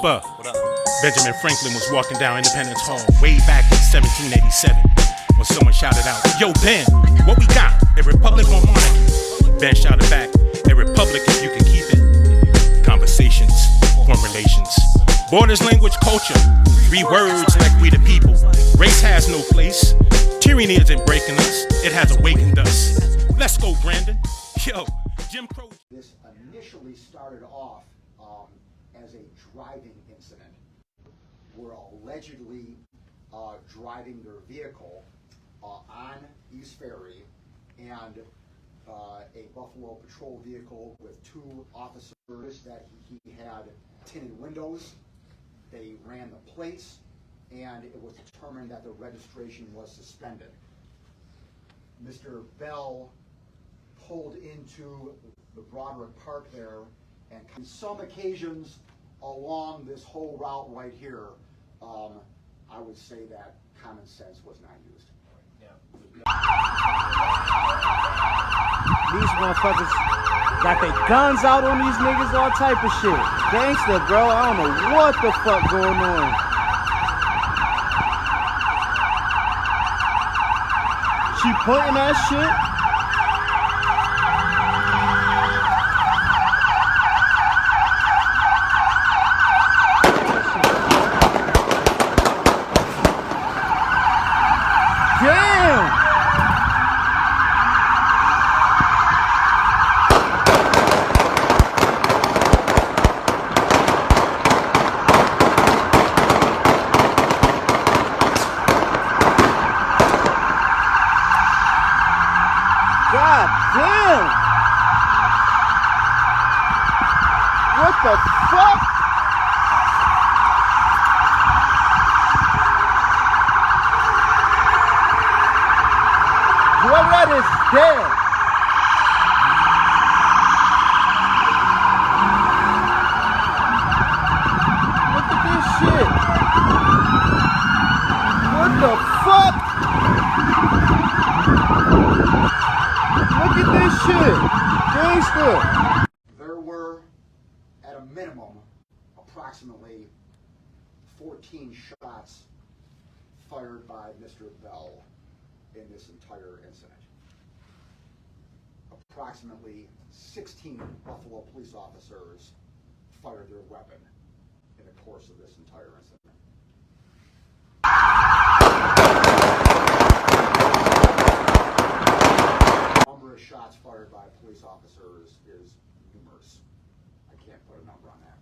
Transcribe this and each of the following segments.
Whisper. Benjamin Franklin was walking down Independence Hall way back in 1787 when someone shouted out, "Yo, Ben, what we got? A republic or monarchy?" Ben shouted back, "A republic if you can keep it." Conversations form relations. Borders, language, culture. 3 words like we the people. Race has no place. Tyranny isn't breaking us. It has awakened us. Let's go, Brandon. Yo, Jim Crow. This initially started off as a driving incident. Were allegedly driving their vehicle on East Ferry, and a Buffalo patrol vehicle with 2 officers that he had tinted windows. They ran the plates, and it was determined that the registration was suspended. Mr. Bell pulled into the Broderick Park there, and on some occasions along this whole route right here, I would say that common sense was not used. These motherfuckers got their guns out on these niggas, all type of shit. Gangster, bro. I don't know what the fuck going on. She pointing that shit. God damn! What the fuck? Whoever that is dead. Look at this shit. What the fuck? Look at this shit. Gangster. There were, at a minimum, approximately 14 shots fired by Mr. Bell in this entire incident. Approximately 16 Buffalo police officers fired their weapon in the course of this entire incident. The number of shots fired by police officers is numerous. I can't put a number on that.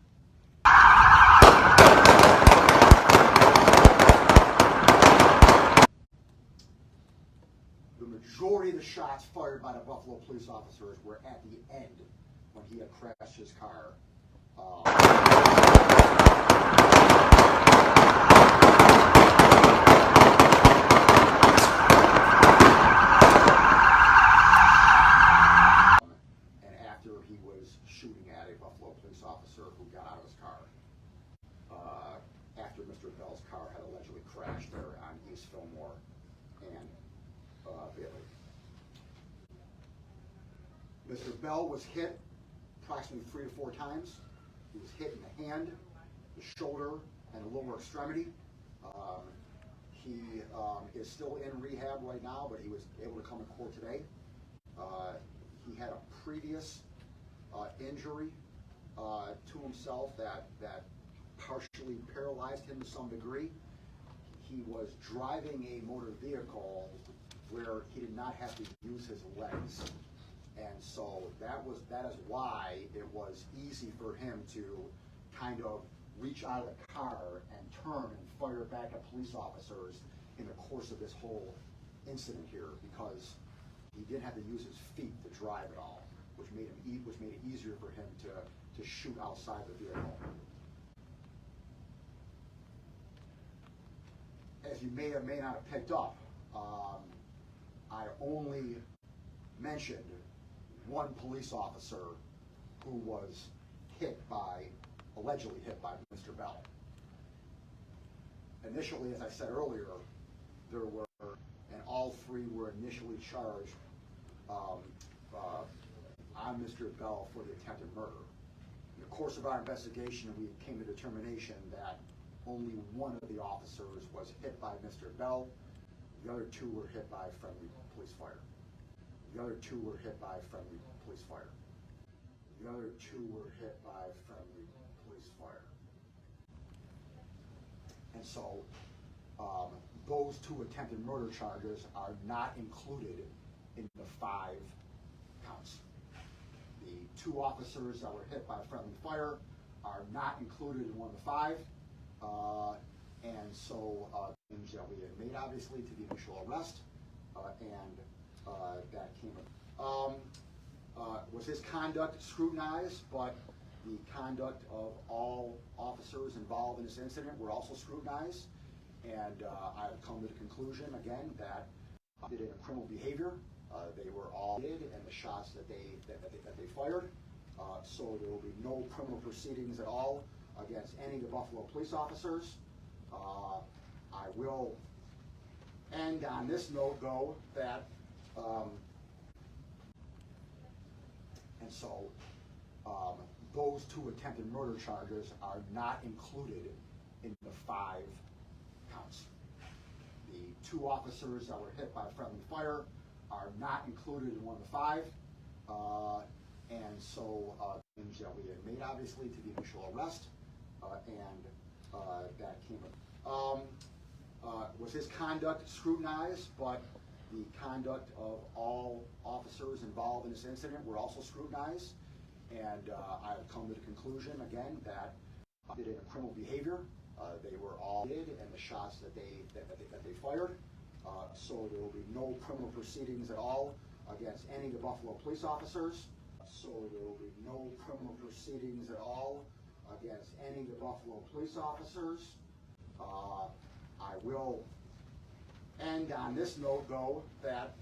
The majority of the shots fired by the Buffalo police officers were at the end when he had crashed his car. And after he was shooting at a Buffalo police officer who got out of his car. After Mr. Bell's car had allegedly crashed there on East Fillmore and Bailey. Mr. Bell was hit approximately 3 to 4 times. He was hit in the hand, the shoulder, and the lower extremity. He is still in rehab right now, but he was able to come to court today. He had a previous injury to himself that partially paralyzed him to some degree. He was driving a motor vehicle where he did not have to use his legs. And so that is why it was easy for him to kind of reach out of the car and turn and fire back at police officers in the course of this whole incident here, because he didn't have to use his feet to drive at all, which made it easier for him to shoot outside the vehicle. As you may or may not have picked up, I only mentioned one police officer who was allegedly hit by Mr. Bell. Initially, as I said earlier, there were, and all 3 were initially charged on Mr. Bell for the attempted murder. In the course of our investigation, we came to the determination that only one of the officers was hit by Mr. Bell. The other two were hit by friendly police fire. The other two were hit by friendly police fire. The other two were hit by friendly police fire. And so those two attempted murder charges are not included in the 5 counts. The 2 officers that were hit by friendly fire are not included in one of the 5. And so things that we had made obviously to the initial arrest, and that came was his conduct scrutinized, but the conduct of all officers involved in this incident were also scrutinized. And I've come to the conclusion again that did in criminal behavior. They were all did, and the shots that they fired. So there will be no criminal proceedings at all against any of the Buffalo police officers. I will end on this note, though, that and so those 2 attempted murder charges are not included in the 5 counts. The 2 officers that were hit by friendly fire are not included in one of the 5. And so things that we had made obviously to the initial arrest, and that came was his conduct scrutinized, but the conduct of all officers involved in this incident were also scrutinized. And I've come to the conclusion again that did in criminal behavior. They were all did, and the shots that they fired. So there will be no criminal proceedings at all against any of the Buffalo police officers. So there will be no criminal proceedings at all against any of the Buffalo police officers. I will end on this note, though, that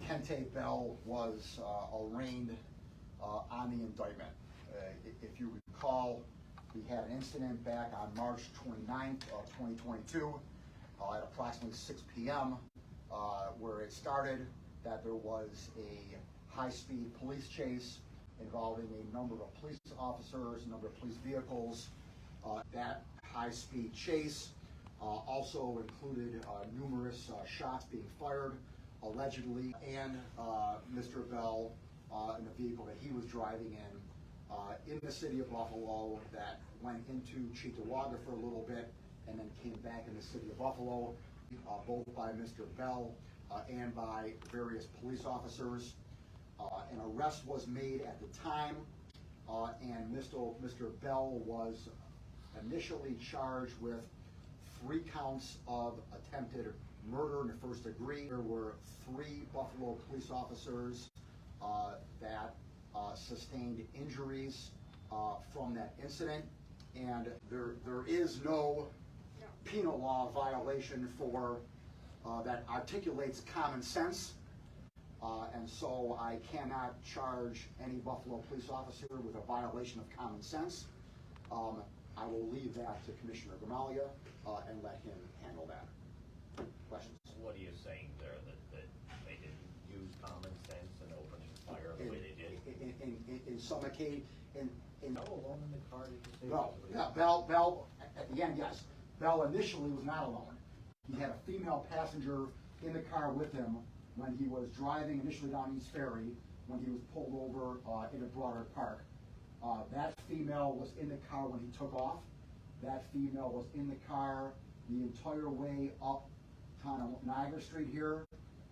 Kente Bell was arraigned on the indictment. If you recall, we had an incident back on March 29th of 2022 at approximately 6 p.m. Where it started that there was a high-speed police chase involving a number of police officers, a number of police vehicles. That high-speed chase also included numerous shots being fired, allegedly, and Mr. Bell in the vehicle that he was driving in the city of Buffalo that went into Cheektowaga for a little bit and then came back in the city of Buffalo, both by Mr. Bell and by various police officers. An arrest was made at the time, and Mr. Bell was initially charged with 3 counts of attempted murder in the first degree. There were 3 Buffalo police officers that sustained injuries from that incident, and there is no penal law violation for that articulates common sense, and so I cannot charge any Buffalo police officer with a violation of common sense. I will leave that to Commissioner Gramalia and let him handle that. Questions? What are you saying there, that they didn't use common sense in opening fire the way they did? In some occasion, Bell alone in the car, did you say? No, yeah, Bell, at the end, yes. Bell initially was not alone. He had a female passenger in the car with him when he was driving initially down East Ferry, when he was pulled over in a broader park. That female was in the car when he took off. That female was in the car the entire way up on Niagara Street here,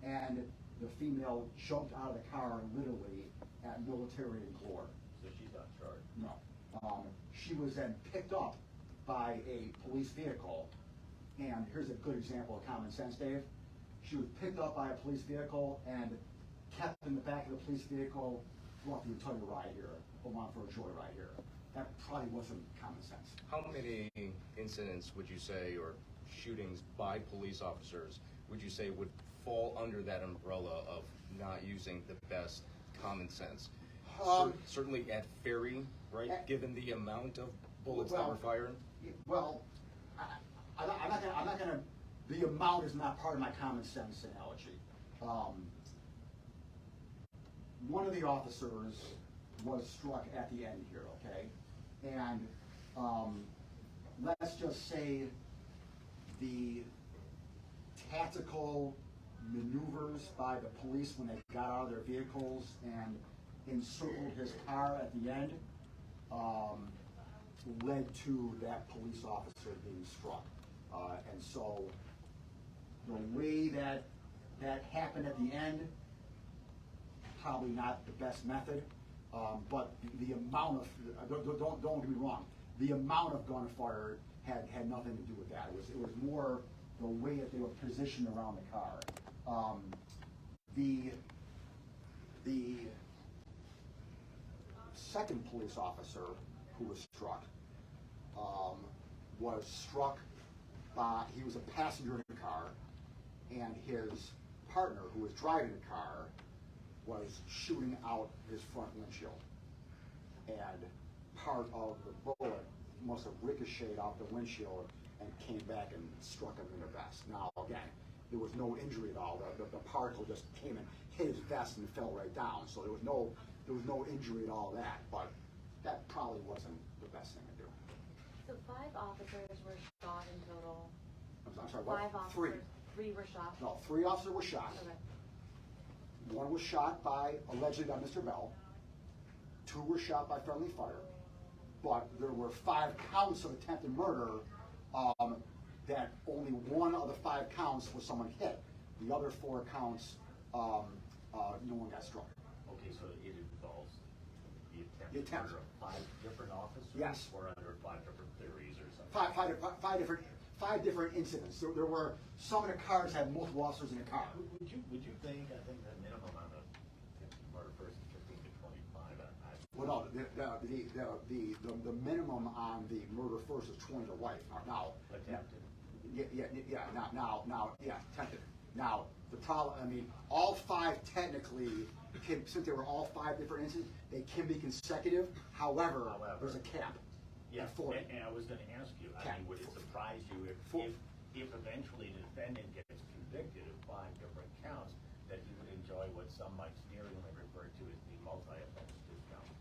and the female jumped out of the car literally at Military and Glore. So she's not charged? No. She was then picked up by a police vehicle, and here's a good example of common sense, Dave. She was picked up by a police vehicle and kept in the back of the police vehicle throughout the entire ride here, along for a joyride here. That probably wasn't common sense. How many incidents would you say, or shootings by police officers, would you say would fall under that umbrella of not using the best common sense? Certainly at Ferry, right? Given the amount of bullets that were fired. Well, I'm not gonna. The amount is not part of my common sense analogy. One of the officers was struck at the end here, okay? And let's just say the tactical maneuvers by the police when they got out of their vehicles and encircled his car at the end led to that police officer being struck. And so the way that happened at the end, probably not the best method, but the amount of, don't get me wrong, the amount of gunfire had nothing to do with that. It was more the way that they were positioned around the car. The second police officer who was struck by, he was a passenger in the car, and his partner, who was driving the car, was shooting out his front windshield. And part of the bullet must have ricocheted off the windshield and came back and struck him in the vest. Now, again, there was no injury at all. The particle just came and hit his vest and fell right down. So there was no injury at all that, but that probably wasn't the best thing to do. So 5 officers were shot in total. I'm sorry, what? 5 officers. 3 were shot. No, 3 officers were shot. Okay. 1 was shot allegedly by Mr. Bell. 2 were shot by friendly fire. But there were 5 counts of attempted murder that only 1 of the 5 counts was someone hit. The other 4 counts, no one got struck. Okay, so it involves the attempt murder of 5 different officers? Yes. Or under 5 different theories or something? 5 different incidents. There were, some of the cars had multiple officers in the car. Would you think, I think the minimum on a murder person is 15 to 25. Well, no, the minimum on the murder first is 20 to life. Now, Attempted. Attempted. Now, the problem, I mean, all 5 technically, since they were all 5 different incidents, they can be consecutive. However, there's a cap. Yeah, at 40. and I was going to ask you, I mean, would it surprise you if eventually the defendant gets convicted of 5 different counts, that he would enjoy what some might sneeringly refer to as the multi-offense discount?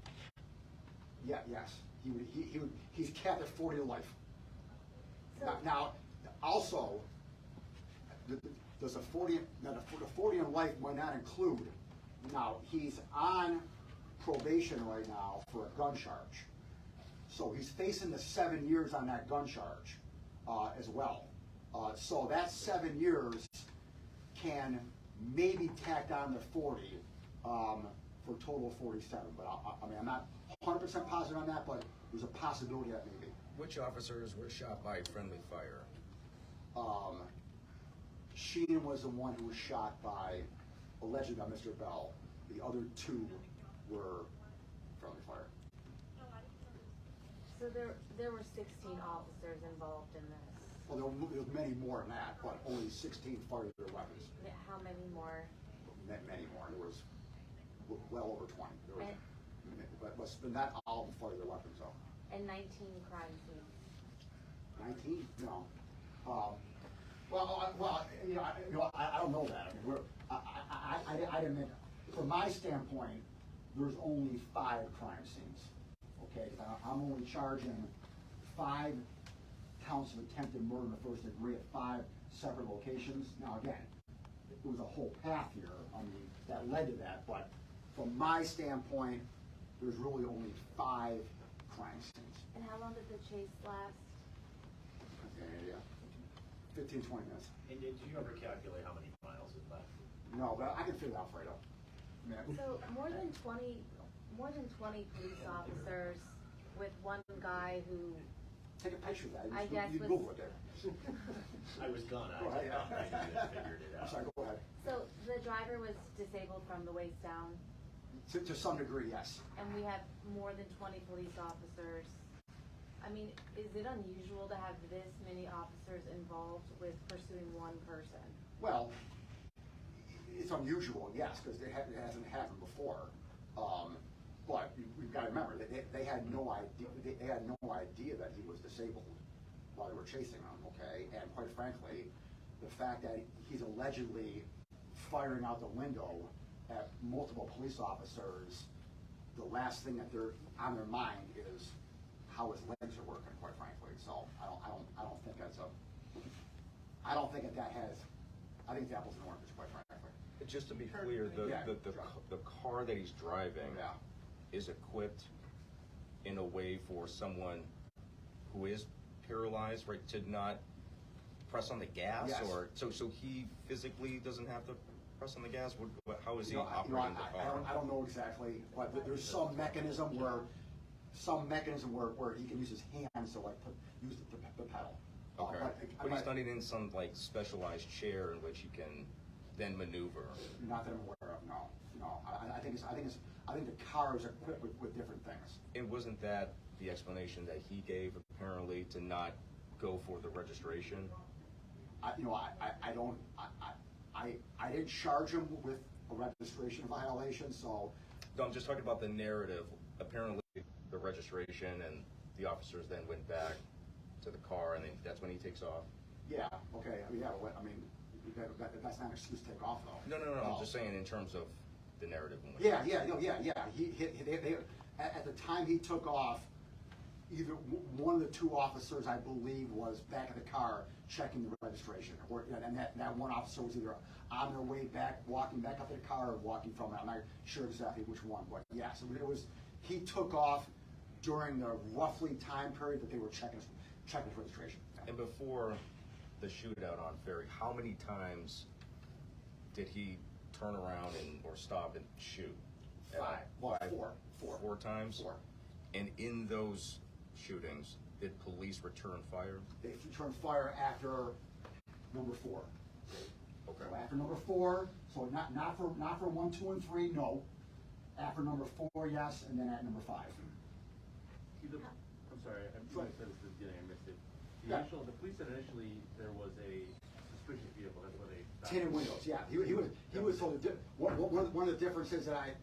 Yes, he's capped at 40 to life. So, Now, also, does a 40? Now, the 40 in life might not include. Now, he's on probation right now for a gun charge, so he's facing the 7 years on that gun charge as well. So that 7 years can maybe tacked on to 40 for a total of 47. But I mean, I'm not 100% positive on that, but there's a possibility that maybe. Which officers were shot by friendly fire? Sheen was the one who was shot by, allegedly by Mr. Bell. The other 2 were friendly fire. so there were 16 officers involved in this. Well, there was many more than that, but only 16 fired their weapons. How many more? Many more. There was well over 20. There was, but not all of them fired their weapons, though. And 19 crime scenes. 19? No. Well, I don't know that. I mean, I didn't mean, from my standpoint, there's only 5 crime scenes. Okay, I'm only charging 5 counts of attempted murder in the first degree at 5 separate locations. Now, again, there was a whole path here, I mean, that led to that, but from my standpoint, there's really only 5 crime scenes. And how long did the chase last? Okay, 15, 20 minutes. And did you ever calculate how many miles is left? No, but I can figure it out, Fredo. So more than 20 police officers with one guy who Take a picture of that. I guess you was- Google it there. I was gonna, Go ahead, I just figured it I'm out. sorry, go ahead. So the driver was disabled from the waist down, To some degree, yes. and we have more than 20 police officers. I mean, is it unusual to have this many officers involved with pursuing one person? Well, it's unusual, yes, because it hasn't happened before. But we've got to remember that they had no idea. They had no idea that he was disabled while they were chasing him. Okay, and quite frankly, the fact that he's allegedly firing out the window at multiple police officers the last thing that they're on their mind is how his legs are working, quite frankly. So I don't think that's I don't think that has, I think it's apples and oranges, quite frankly. Just to be clear, the car that he's driving is equipped in a way for someone who is paralyzed, right, to not press on the gas? Yes. Or so he physically doesn't have to press on the gas? How is he operating the car? I don't know exactly, but there's some mechanism where he can use his hands to like use the pedal. Okay. But he's not in some like specialized chair in which he can then maneuver. Not that I'm aware of. No. I think the car is equipped with different things. And wasn't that the explanation that he gave apparently to not go for the registration? I didn't charge him with a registration violation, so. No, I'm just talking about the narrative. Apparently, the registration and the officers then went back to the car, and then that's when he takes off. Yeah. Okay. That's not an excuse to take off, though. No. I'm just saying in terms of the narrative. Yeah. At the time he took off, either one of the two officers, I believe, was back in the car checking the registration, and that one officer was either on their way back, walking back up to the car, or walking from it. I'm not sure exactly which one, but yes, it was. He took off during the roughly time period that they were checking his registration. And before the shootout on Ferry, how many times did he turn around or stop and shoot? Four times? Four. And in those shootings, did police return fire? They returned fire after number 4. Okay. So after number 4, so not for 1, 2, and 3, no. After number 4, yes, and then at number 5. I'm sorry, I'm trying to say this at the beginning, I missed it. The police said initially there was a suspicious vehicle, that's what they. Tinted windows, yeah. He was so one of the differences that I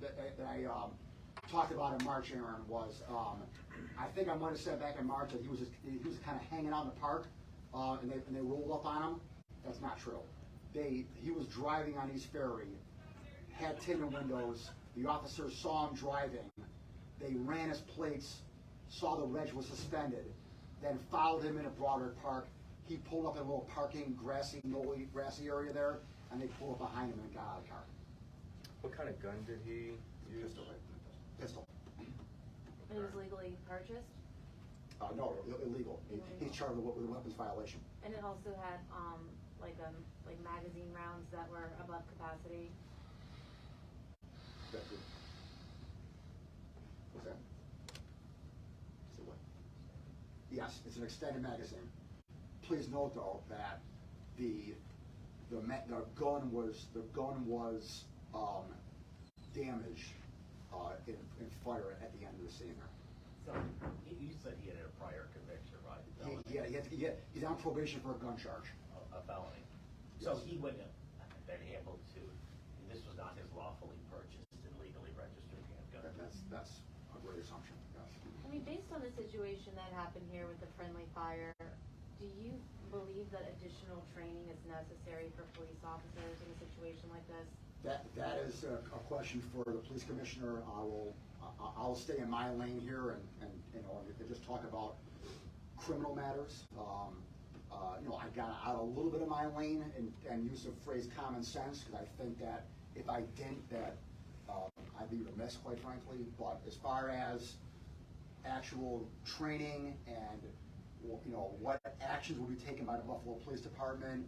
talked about in March, Aaron, was I think I might have said back in March that he was kind of hanging out in the park, and they rolled up on him. That's not true. He was driving on East Ferry, had tinted windows. The officers saw him driving. They ran his plates, saw the reg was suspended, then followed him in a broader park. He pulled up in a little parking, grassy area there, and they pulled up behind him and got out of the car. What kind of gun did he use? Pistol. It was legally purchased? No, illegal. He's charged with a weapons violation. And it also had like magazine rounds that were above capacity? What's that? So what? Yes, it's an extended magazine. Please note though that the gun was damaged in fire at the end of the scene there. So you said he had a prior conviction, right? He's on probation for a gun charge. A felony. Yes. So he wouldn't have been able to. This was not his lawfully purchased and legally registered handgun. That's a great assumption. Yes. I mean, based on the situation that happened here with the friendly fire, do you believe that additional training is necessary for police officers in a situation like this? That is a question for the police commissioner. I'll stay in my lane here and just talk about criminal matters. I got out a little bit of my lane and used the phrase common sense, because I think that if I didn't, I'd be remiss, quite frankly. But as far as actual training and what actions will be taken by the Buffalo Police Department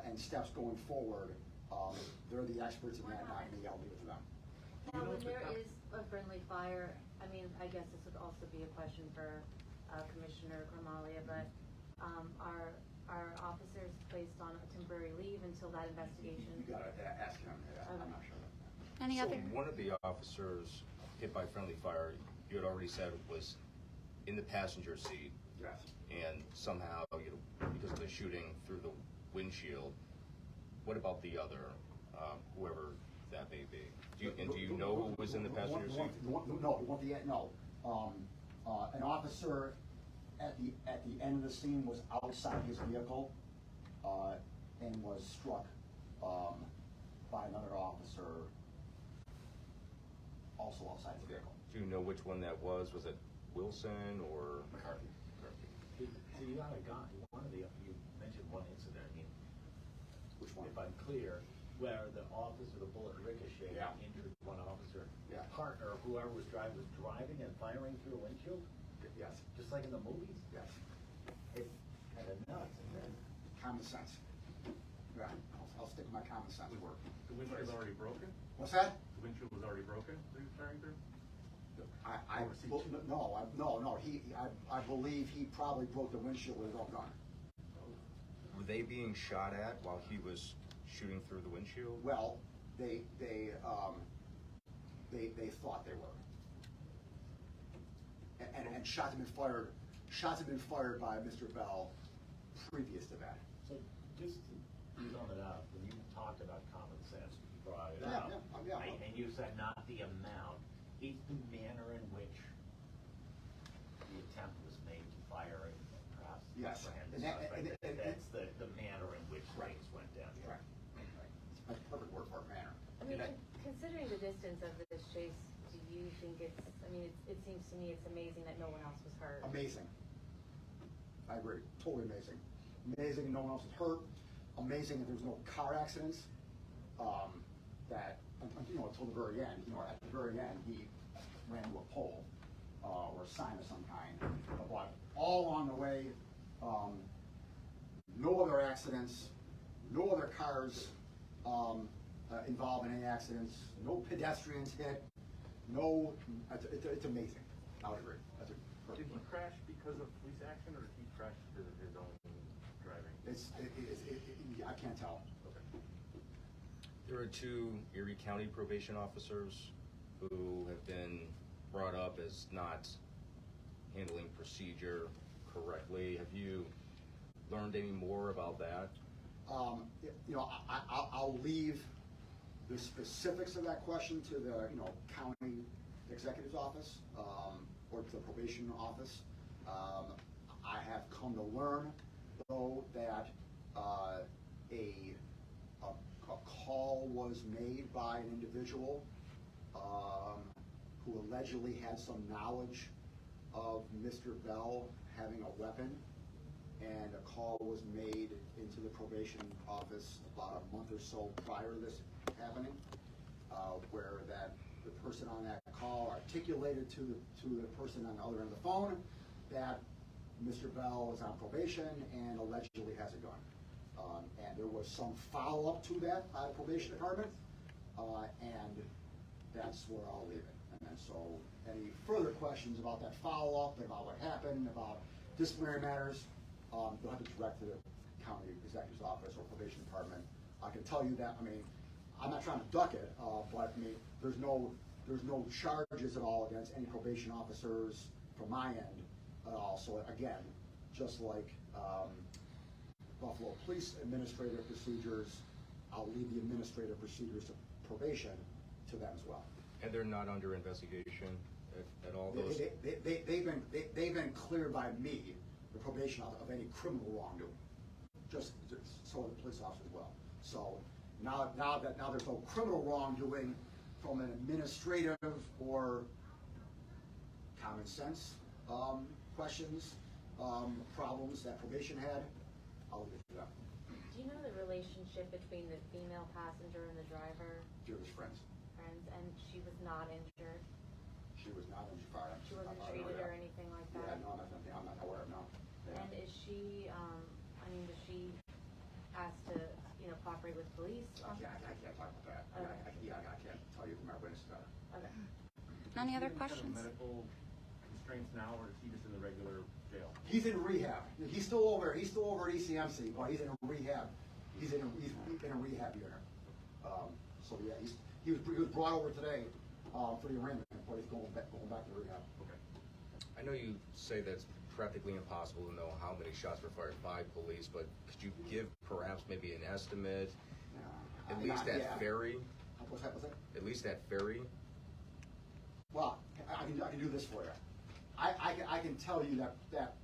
and steps going forward, they're the experts in that, not me. I'll leave it to them. Now, when there is a friendly fire, I mean, I guess this would also be a question for Commissioner Gramalia, but are officers placed on a temporary leave until that investigation? You gotta ask him. I'm not sure. Any other? One of the officers hit by friendly fire, you had already said, was in the passenger seat. Yes. And somehow, because of the shooting through the windshield, what about the other, whoever that may be? Do you know who was in the passenger seat? No. An officer at the end of the scene was outside his vehicle and was struck by another officer also outside his vehicle. Do you know which one that was? Was it Wilson or McCarthy. So you got a guy, you mentioned one incident, I mean, Which one? if I'm clear, where the officer, the bullet ricocheted, Yeah. injured one officer. Yeah. Partner, whoever was driving and firing through a windshield, Yes, just like in the movies. yes. It's kind of nuts, and then Common sense. Yeah, I'll stick with my common sense word. The windshield was already broken? What's that? The windshield was already broken that he was firing through? I believe he probably broke the windshield with his own gun. were they being shot at while he was shooting through the windshield? Well, they thought they were. And shots had been fired by Mr. Bell previous to that. So just to sum it up, when you talked about common sense, you brought it Yeah, up. yeah. And you said not the amount, it's the manner in which the attempt was made to fire and perhaps Yes. apprehend the And that- suspect. and- That's the manner in which Right. things went down. Right. That's a perfect word for it, manner. I mean, considering the distance of this chase, do you think it's, I mean, it seems to me it's amazing that no one else was hurt. Amazing. I agree. Totally amazing. Amazing no one else was hurt. Amazing that there's no car accidents. That, until the very end, at the very end, he ran to a pole or a sign of some kind. But all along the way, no other accidents, no other cars involved in any accidents, no pedestrians hit, no, it's amazing. I would agree. That's a Did perfect he word. crash because of police action, or did he crash because of his own driving? I can't tell. There are 2 Erie County probation officers who have been brought up as not handling procedure correctly. Have you learned any more about that? I'll leave the specifics of that question to the, county executive's office, or to the probation office. I have come to learn, though, that a call was made by an individual who allegedly had some knowledge of Mr. Bell having a weapon, and a call was made into the probation office about a month or so prior to this happening, where that the person on that call articulated to the person on the other end of the phone that Mr. Bell is on probation and allegedly has a gun. And there was some follow-up to that by the probation department, and that's where I'll leave it. And then so any further questions about that follow-up, about what happened, about disciplinary matters, you'll have to direct to the county executive's office or probation department. I can tell you that, I'm not trying to duck it, but there's no charges at all against any probation officers from my end at all. So again, just like Buffalo Police administrative procedures, I'll leave the administrative procedures to probation to them as well. And they're not under investigation at all? Those? They've been cleared by me, the probation officer, of any criminal wrongdoing. Just so the police officer as well. So now there's no criminal wrongdoing from an administrative or common sense questions, problems that probation had. I'll leave it to them. Do you know the relationship between the female passenger and the driver? They're just friends. Friends, and she was not injured? She was not injured. She wasn't treated or anything like that? Yeah, no, that's nothing. I'm not aware of, no. Yeah. And is she, does she ask to, cooperate with police? I can't talk about that. Okay. I can't tell you who my witness is. Okay. Any other Is he in questions? kind of medical constraints now, or is he just in the regular jail? He's in rehab. He's still over at ECMC, but he's in a rehab. He's in a rehab unit. So yeah, he was brought over today for the arraignment, but he's going back to rehab. Okay. I know you say that's practically impossible to know how many shots were fired by police, but could you give perhaps maybe an estimate? At least at Ferry? What's that? At least at Ferry? Well, I can do this for you. I can tell you that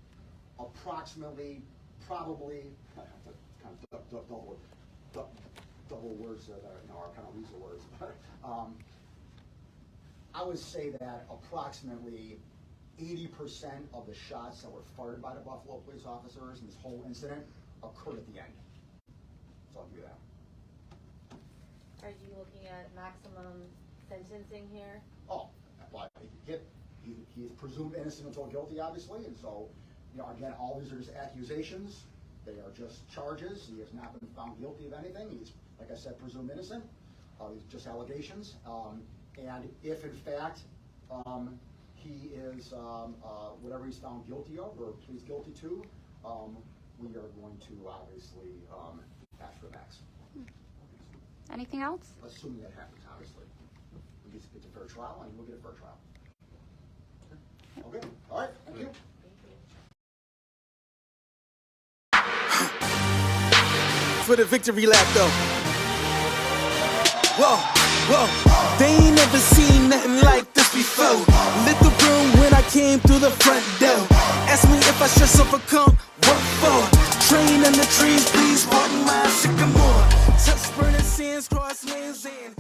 approximately, probably, kind of double words that are kind of weasel words, but I would say that approximately 80% of the shots that were fired by the Buffalo police officers in this whole incident occurred at the end. So I'll give you that. Are you looking at maximum sentencing here? Oh, well, he is presumed innocent until guilty, obviously, and so, you know, again, all these are just accusations. They are just charges. He has not been found guilty of anything. He's, like I said, presumed innocent. These are just allegations. And if, in fact, he is, whatever he's found guilty of or pleads guilty to, we are going to obviously ask for max. Anything else? Assuming that happens, obviously. We get to fair trial, and we'll get a fair trial. Okay, all right, thank you. For the victory lap, though. Whoa, whoa, they ain't never seen nothing like this before. Lit the room when I came through the front door. Ask me if I should overcome, what for? Train in the trees, please pardon my sycamore. Touch burning sands, cross lanes, and